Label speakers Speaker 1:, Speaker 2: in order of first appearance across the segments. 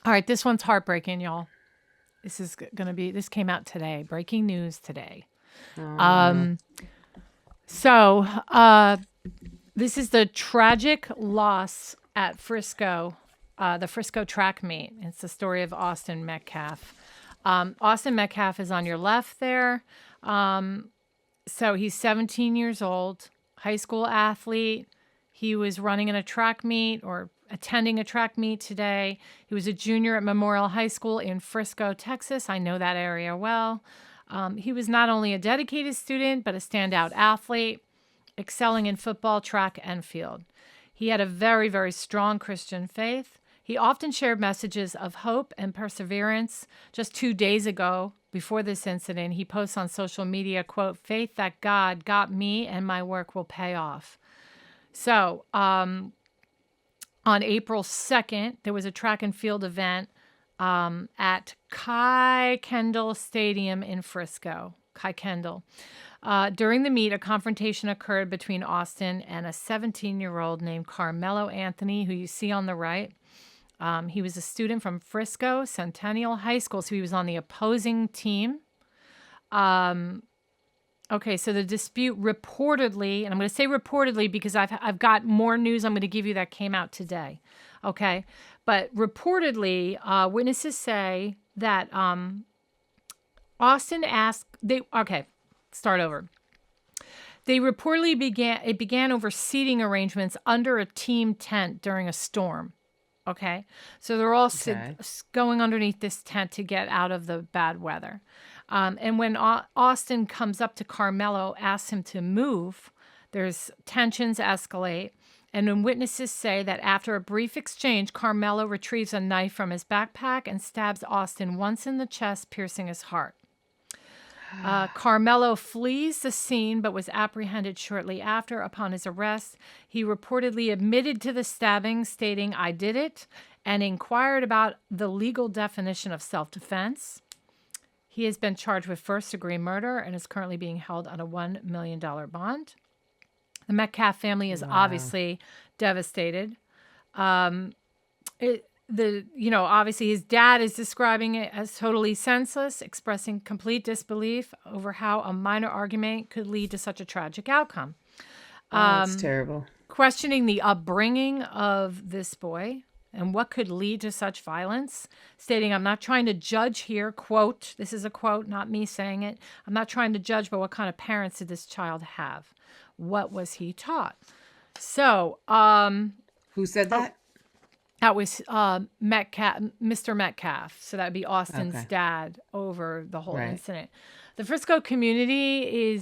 Speaker 1: All right, this one's heartbreaking, y'all. This came out today. Breaking news today.
Speaker 2: Oh,
Speaker 1: Um, so this is the tragic loss at Frisco, the Frisco track meet. It's the story of Austin Metcalf. Austin Metcalf is on your left there. So he's 17 years old, high school athlete. He was running in a track meet or attending a track meet today. He was a junior at Memorial High School in Frisco, Texas. I know that area well. He was not only a dedicated student, but a standout athlete, excelling in football, track, and field. He had a very, very strong Christian faith. He often shared messages of hope and perseverance. Just 2 days ago, before this incident, he posts on social media, quote, faith that God got me and my work will pay off. So on April 2nd, there was a track and field event at Kuykendall Stadium in Frisco. Kuykendall. During the meet, a confrontation occurred between Austin and a 17-year-old named Karmelo Anthony, who you see on the right. He was a student from Frisco Centennial High School, so he was on the opposing team. Okay, so the dispute reportedly, and I'm going to say reportedly because I've got more news I'm going to give you that came out today. Okay, but reportedly, witnesses say that Austin asked they. Okay, start over. They reportedly began over seating arrangements under a team tent during a storm. Okay, so they're all
Speaker 2: okay.
Speaker 1: going underneath this tent to get out of the bad weather. And when Austin comes up to Karmelo, asks him to move, there's tensions escalate. And when witnesses say that after a brief exchange, Karmelo retrieves a knife from his backpack and stabs Austin once in the chest, piercing his heart. Karmelo flees the scene but was apprehended shortly after. Upon his arrest, he reportedly admitted to the stabbing, stating, I did it, and inquired about the legal definition of self defense. He has been charged with first-degree murder and is currently being held on a $1 million bond. The Metcalf family is
Speaker 2: Wow.
Speaker 1: obviously devastated. Obviously his dad is describing it as totally senseless, expressing complete disbelief over how a minor argument could lead to such a tragic outcome.
Speaker 2: Oh, that's terrible.
Speaker 1: Questioning the upbringing of this boy and what could lead to such violence, stating, I'm not trying to judge here, quote, this is a quote, not me saying it. I'm not trying to judge, but what kind of parents did this child have? What was he taught? So,
Speaker 2: Who said that?
Speaker 1: that was Metcalf, Mr. Metcalf. So that'd be Austin's
Speaker 2: Okay.
Speaker 1: dad over the whole
Speaker 2: Right.
Speaker 1: incident. The Frisco community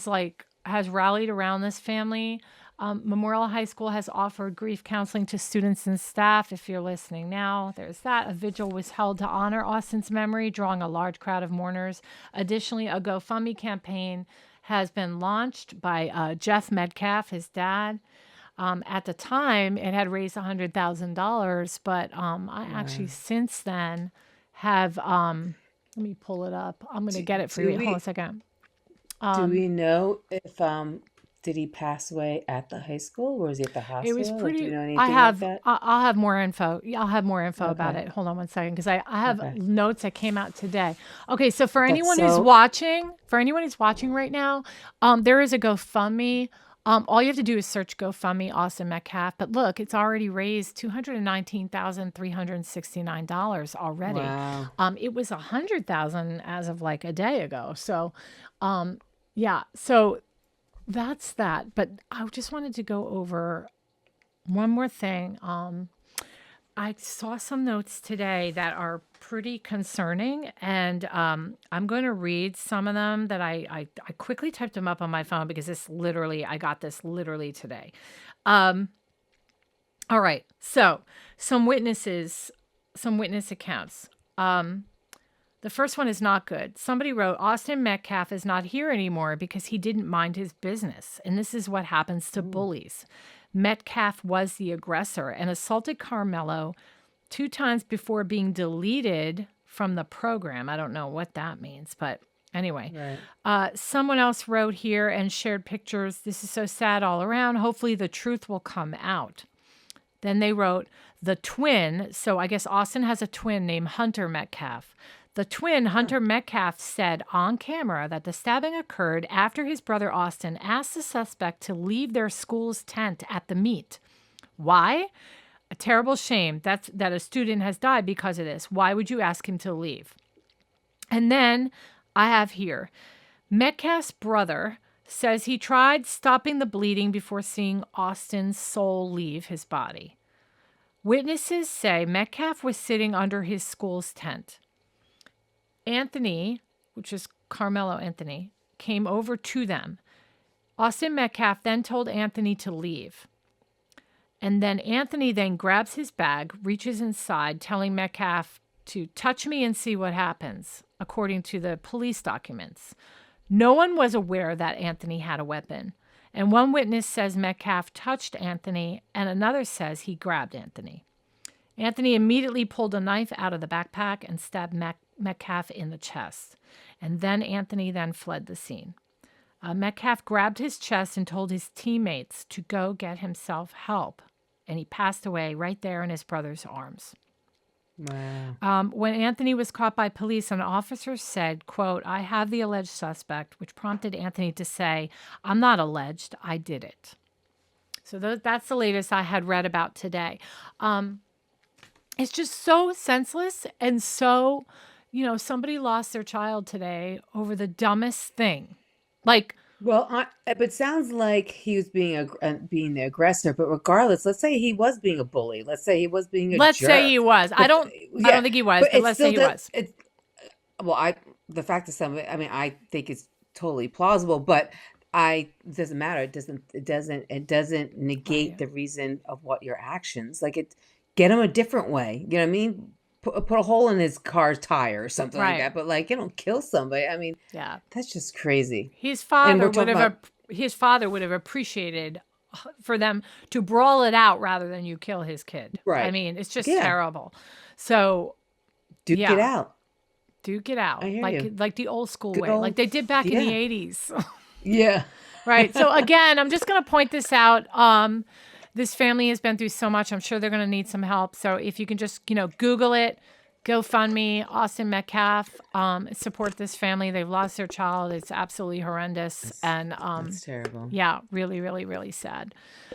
Speaker 1: has rallied around this family. Memorial High School has offered grief counseling to students and staff. If you're listening now, there's that. A vigil was held to honor Austin's memory, drawing a large crowd of mourners. Additionally, a GoFundMe campaign has been launched by Jeff Metcalf, his dad. At the time, it had raised $100,000, but I
Speaker 2: Wow.
Speaker 1: actually since then have let me pull it up. I'm gonna
Speaker 2: Do,
Speaker 1: get it for
Speaker 2: do
Speaker 1: you. Hold on a
Speaker 2: we
Speaker 1: second.
Speaker 2: do we know if did he pass away at the high school or was he at the
Speaker 1: It was
Speaker 2: hospital? Like, do we
Speaker 1: pretty.
Speaker 2: know anything like that?
Speaker 1: I'll have more info. Yeah, I'll have more info about
Speaker 2: Okay.
Speaker 1: it. Hold on one second, because I have
Speaker 2: Okay.
Speaker 1: notes that came out today. Okay, so
Speaker 2: That's so.
Speaker 1: for anyone who's watching right now, there is a GoFundMe. All you have to do is search GoFundMe Austin Metcalf. But look, it's already raised $219,369 already.
Speaker 2: Wow.
Speaker 1: It was 100,000 as of like a day ago. So, yeah. So that's that. But I just wanted to go over one more thing. I saw some notes today that are pretty concerning, and I'm going to read some of them that I quickly typed them up on my phone because I got this literally today. All right, so some witnesses, some witness accounts. The first one is not good. Somebody wrote, Austin Metcalf is not here anymore because he didn't mind his business. And this is what happens to
Speaker 2: Ooh.
Speaker 1: bullies. Metcalf was the aggressor and assaulted Karmelo 2 times before being deleted from the program. I don't know what that means, but anyway.
Speaker 2: Right.
Speaker 1: Someone else wrote here and shared pictures. This is so sad all around. Hopefully the truth will come out. Then they wrote the twin. So I guess Austin has a twin named Hunter Metcalf. The twin, Hunter Metcalf, said on camera that the stabbing occurred after his brother Austin asked the suspect to leave their school's tent at the meet. Why? A terrible shame that a student has died because of this. Why would you ask him to leave? And then I have here, Metcalf's brother says he tried stopping the bleeding before seeing Austin's soul leave his body. Witnesses say Metcalf was sitting under his school's tent. Anthony, which is Karmelo Anthony, came over to them. Austin Metcalf then told Anthony to leave. And then Anthony then grabs his bag, reaches inside, telling Metcalf to touch me and see what happens, according to the police documents. No one was aware that Anthony had a weapon. And one witness says Metcalf touched Anthony, and another says he grabbed Anthony. Anthony immediately pulled a knife out of the backpack and stabbed Metcalf in the chest. And then Anthony then fled the scene. Metcalf grabbed his chest and told his teammates to go get himself help. And he passed away right there in his brother's arms.
Speaker 2: Wow.
Speaker 1: When Anthony was caught by police, an officer said, quote, "I have the alleged suspect," which prompted Anthony to say, "I'm not alleged, I did it." So that's the latest I had read about today. It's just so senseless and so, somebody lost their child today over the dumbest thing. Like,
Speaker 2: Well, it sounds like he was being the aggressor. But regardless, let's say he was being a bully. Let's say he was being a
Speaker 1: let's
Speaker 2: jerk.
Speaker 1: say he was. I
Speaker 2: But
Speaker 1: don't think he was, but
Speaker 2: it
Speaker 1: let's
Speaker 2: still
Speaker 1: say he
Speaker 2: does.
Speaker 1: was.
Speaker 2: The fact of something. I mean, I think it's totally plausible. But it doesn't matter. It doesn't negate
Speaker 1: Right.
Speaker 2: the reason of what your actions. Get him a different way. You know what I mean? Put a hole in his car's tire or something like
Speaker 1: Right.
Speaker 2: that. But kill somebody. I mean,
Speaker 1: Yeah.
Speaker 2: that's just crazy.
Speaker 1: His
Speaker 2: And we're
Speaker 1: father
Speaker 2: talking about
Speaker 1: his father would have appreciated for them to brawl it out rather than you kill his kid. I
Speaker 2: right.
Speaker 1: mean, it's just
Speaker 2: Yeah.
Speaker 1: terrible. So
Speaker 2: Duke it
Speaker 1: yeah,
Speaker 2: out.
Speaker 1: duke it out
Speaker 2: I hear you.
Speaker 1: like the old school
Speaker 2: Good
Speaker 1: way, like
Speaker 2: old
Speaker 1: they did back in the
Speaker 2: yeah.
Speaker 1: 80s.
Speaker 2: Yeah.
Speaker 1: Right. So again, I'm just going to point this out. This family has been through so much. I'm sure they're going to need some help. So if you can just, Google it, GoFundMe, Austin Metcalf, support this family. They've lost their child. It's absolutely horrendous. And
Speaker 2: That's terrible.
Speaker 1: yeah, really, really, really sad.